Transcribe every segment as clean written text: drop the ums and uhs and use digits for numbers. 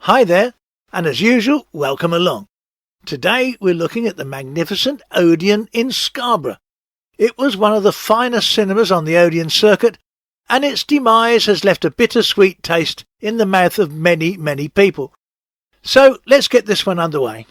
Hi there, and as usual, welcome along. Today we're looking at the magnificent Odeon in Scarborough. It was one of the finest cinemas on the Odeon circuit, and its demise has left a bittersweet taste in the mouth of many, many people. So let's get this one underway.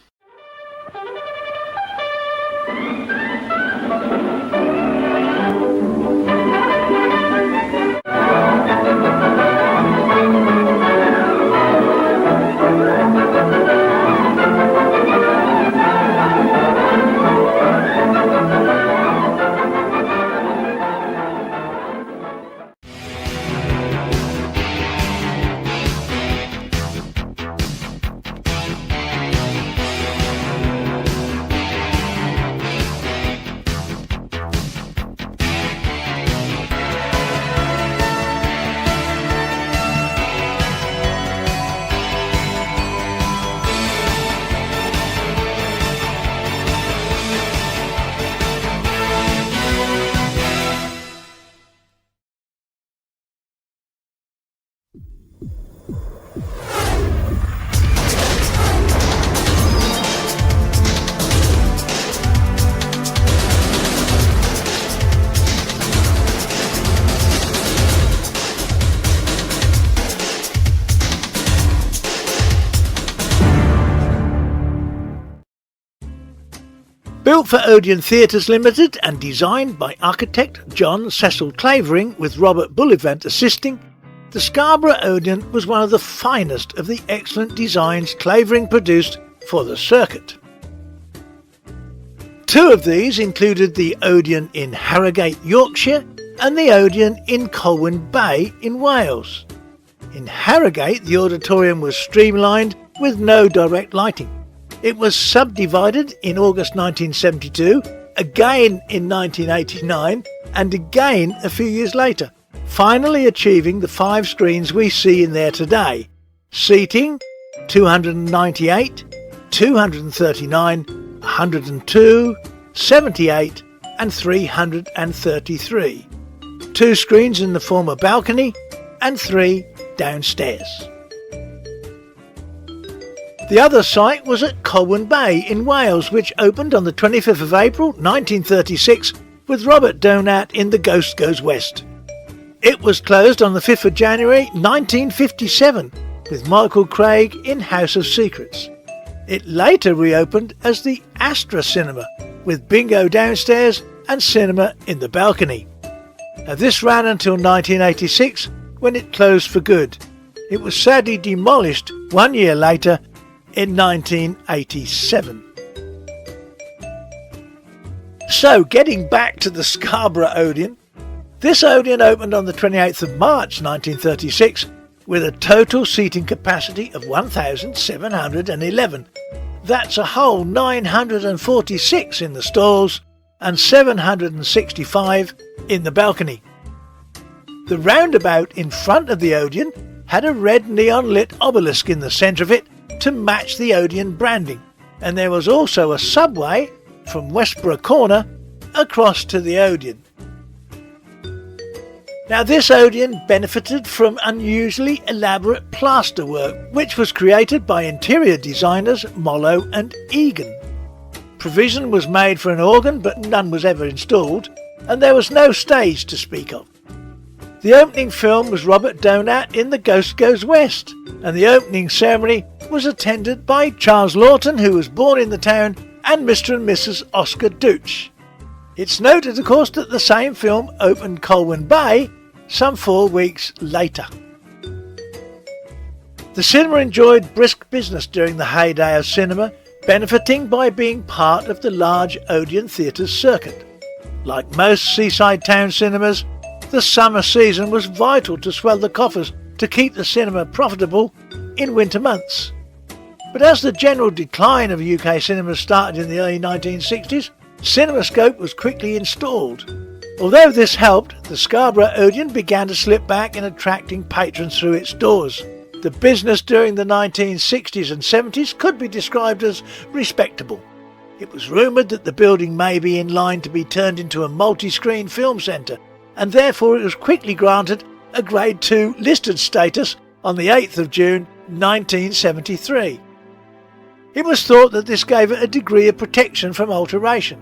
Built for Odeon Theatres Limited and designed by architect John Cecil Clavering with Robert Bullivant assisting, the Scarborough Odeon was one of the finest of the excellent designs Clavering produced for the circuit. Two of these included the Odeon in Harrogate, Yorkshire, and the Odeon in Colwyn Bay in Wales. In Harrogate, the auditorium was streamlined with no direct lighting. It was subdivided in August 1972, again in 1989, and again a few years later, finally achieving the 5 screens we see in there today, seating 298, 239, 102, 78 and 333. 2 screens in the former balcony and 3 downstairs. The other site was at Colwyn Bay in Wales, which opened on the 25th of April 1936 with Robert Donat in The Ghost Goes West. It was closed on the 5th of January 1957 with Michael Craig in House of Secrets. It later reopened as the Astra Cinema with bingo downstairs and cinema in the balcony. Now, this ran until 1986 when it closed for good. It was sadly demolished 1 year later in 1987. So, getting back to the Scarborough Odeon, this Odeon opened on the 28th of March 1936 with a total seating capacity of 1,711. That's a whole 946 in the stalls and 765 in the balcony. The roundabout in front of the Odeon had a red neon lit obelisk in the centre of it to match the Odeon branding, and there was also a subway from Westborough Corner across to the Odeon. Now, this Odeon benefited from unusually elaborate plasterwork which was created by interior designers Mollo and Egan. Provision was made for an organ, but none was ever installed, and there was no stage to speak of. The opening film was Robert Donat in The Ghost Goes West, and the opening ceremony was attended by Charles Lawton, who was born in the town, and Mr. and Mrs. Oscar Dutch. It's noted, of course, that the same film opened Colwyn Bay some 4 weeks later. The cinema enjoyed brisk business during the heyday of cinema, benefiting by being part of the large Odeon Theatres circuit. Like most seaside town cinemas, the summer season was vital to swell the coffers to keep the cinema profitable in winter months. But as the general decline of UK cinemas started in the early 1960s, CinemaScope was quickly installed. Although this helped, the Scarborough Odeon began to slip back in attracting patrons through its doors. The business during the 1960s and 70s could be described as respectable. It was rumoured that the building may be in line to be turned into a multi-screen film centre, and therefore it was quickly granted a Grade 2 listed status on the 8th of June 1973. It was thought that this gave it a degree of protection from alteration.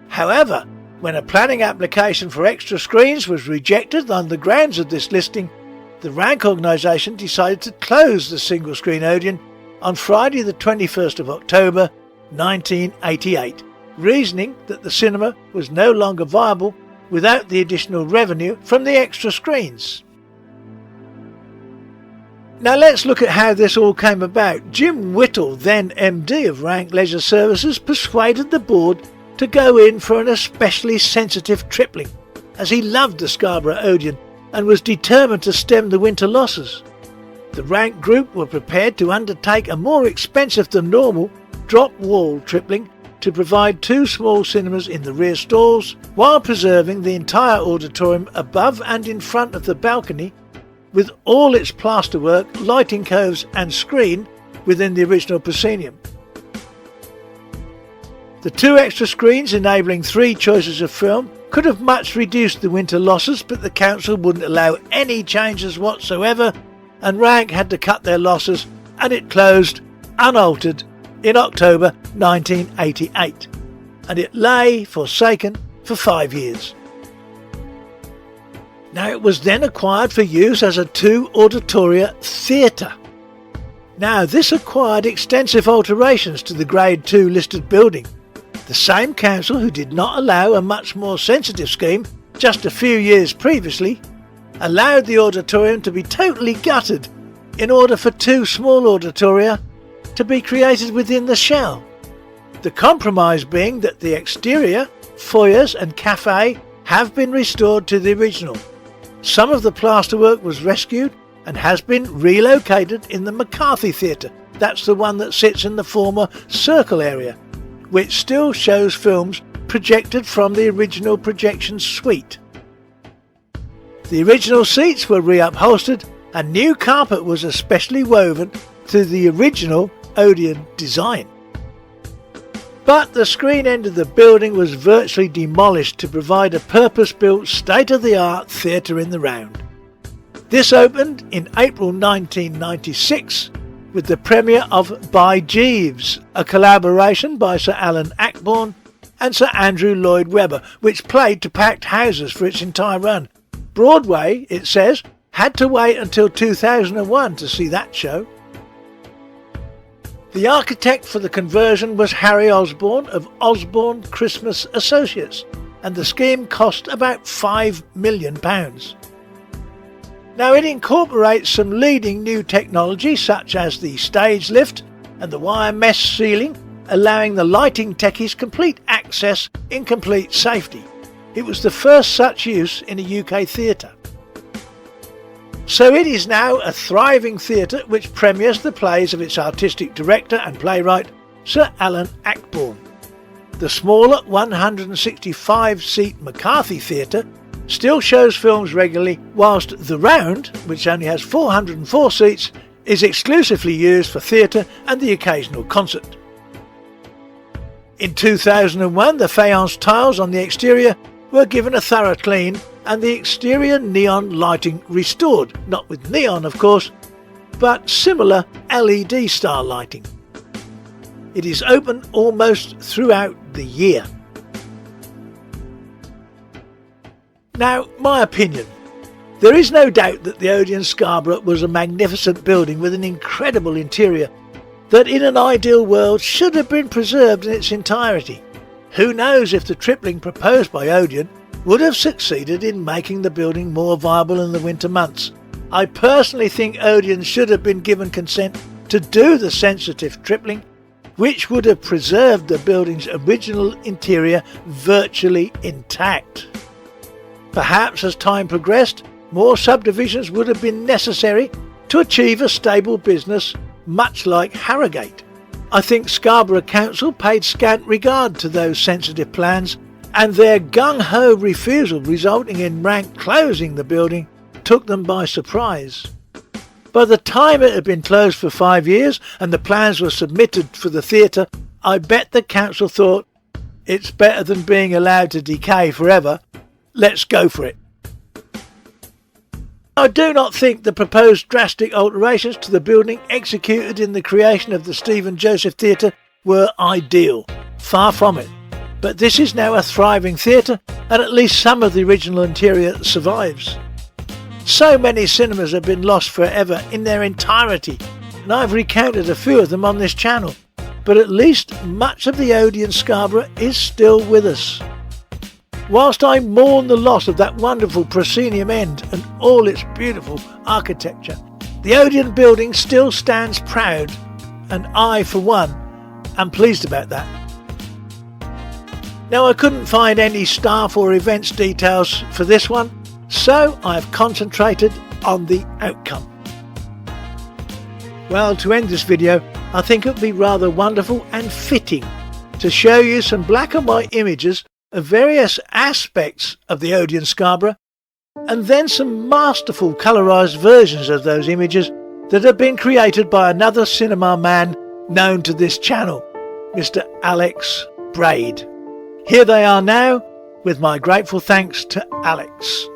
However, when a planning application for extra screens was rejected on the grounds of this listing, the Rank organisation decided to close the single-screen Odeon on Friday the 21st of October 1988, reasoning that the cinema was no longer viable without the additional revenue from the extra screens. Now let's look at how this all came about. Jim Whittle, then MD of Rank Leisure Services, persuaded the board to go in for an especially sensitive tripling, as he loved the Scarborough Odeon and was determined to stem the winter losses. The Rank Group were prepared to undertake a more expensive than normal drop-wall tripling to provide two small cinemas in the rear stalls while preserving the entire auditorium above and in front of the balcony with all its plasterwork, lighting coves and screen within the original proscenium. The two extra screens enabling three choices of film could have much reduced the winter losses, but the council wouldn't allow any changes whatsoever, and Rank had to cut their losses, and it closed unaltered in October 1988, and it lay forsaken for 5 years. Now it was then acquired for use as a two-auditoria theatre. Now this acquired extensive alterations to the Grade 2 listed building. The same council who did not allow a much more sensitive scheme just a few years previously allowed the auditorium to be totally gutted in order for two small auditoria to be created within the shell. The compromise being that the exterior, foyers and cafe have been restored to the original. Some of the plasterwork was rescued and has been relocated in the McCarthy Theatre. That's the one that sits in the former Circle area, which still shows films projected from the original projection suite. The original seats were reupholstered and new carpet was especially woven to the original Odeon design. But the screen end of the building was virtually demolished to provide a purpose-built, state-of-the-art theatre in the round. This opened in April 1996 with the premiere of By Jeeves, a collaboration by Sir Alan Ayckbourn and Sir Andrew Lloyd Webber, which played to packed houses for its entire run. Broadway, it says, had to wait until 2001 to see that show. The architect for the conversion was Harry Osborne of Osborne Christmas Associates, and the scheme cost about £5 million. Now it incorporates some leading new technology such as the stage lift and the wire mesh ceiling, allowing the lighting techies complete access in complete safety. It was the first such use in a UK theatre. So it is now a thriving theatre which premieres the plays of its artistic director and playwright Sir Alan Ayckbourn. The smaller 165-seat McCarthy Theatre still shows films regularly, whilst The Round, which only has 404 seats, is exclusively used for theatre and the occasional concert. In 2001, the faience tiles on the exterior were given a thorough clean and the exterior neon lighting restored, not with neon of course, but similar LED style lighting. It is open almost throughout the year. Now, my opinion. There is no doubt that the Odeon Scarborough was a magnificent building with an incredible interior that in an ideal world should have been preserved in its entirety. Who knows if the tripling proposed by Odeon would have succeeded in making the building more viable in the winter months. I personally think Odeon should have been given consent to do the sensitive tripling, which would have preserved the building's original interior virtually intact. Perhaps as time progressed, more subdivisions would have been necessary to achieve a stable business, much like Harrogate. I think Scarborough Council paid scant regard to those sensitive plans, and their gung-ho refusal resulting in Rank closing the building took them by surprise. By the time it had been closed for 5 years and the plans were submitted for the theatre, I bet the council thought, it's better than being allowed to decay forever, let's go for it. I do not think the proposed drastic alterations to the building executed in the creation of the Stephen Joseph Theatre were ideal. Far from it. But this is now a thriving theatre, and at least some of the original interior survives. So many cinemas have been lost forever in their entirety, and I've recounted a few of them on this channel. But at least much of the Odeon Scarborough is still with us. Whilst I mourn the loss of that wonderful proscenium end and all its beautiful architecture, the Odeon building still stands proud, and I, for one, am pleased about that. Now, I couldn't find any staff or events details for this one, so I have concentrated on the outcome. Well, to end this video, I think it would be rather wonderful and fitting to show you some black and white images of various aspects of the Odeon Scarborough, and then some masterful colourised versions of those images that have been created by another cinema man known to this channel, Mr. Alex Braid. Here they are now, with my grateful thanks to Alex.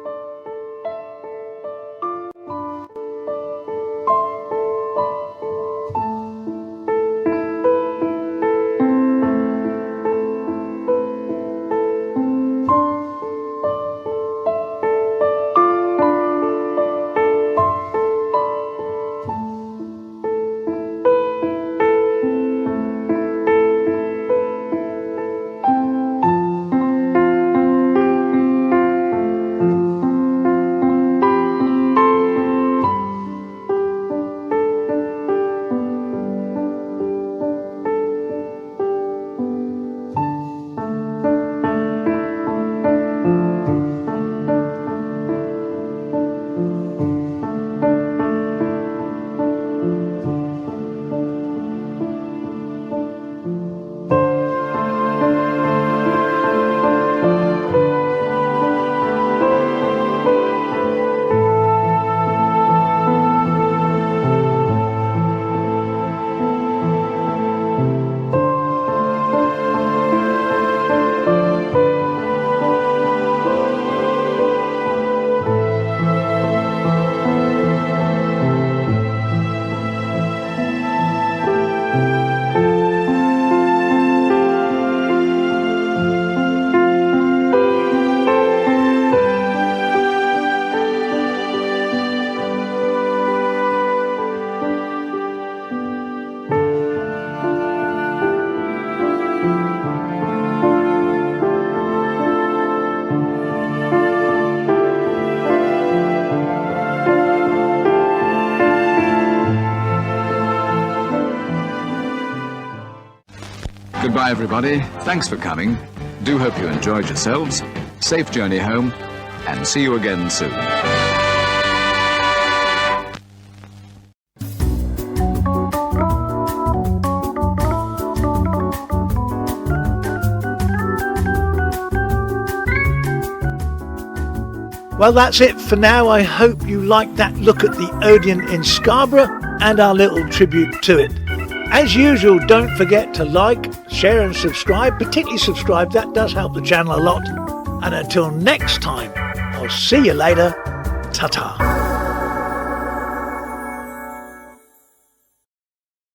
Goodbye, everybody. Thanks for coming. Do hope you enjoyed yourselves. Safe journey home, and see you again soon. Well, that's it for now. I hope you liked that look at the Odeon in Scarborough and our little tribute to it. As usual, don't forget to like, share and subscribe, particularly subscribe, that does help the channel a lot. And until next time, I'll see you later. Ta-ta.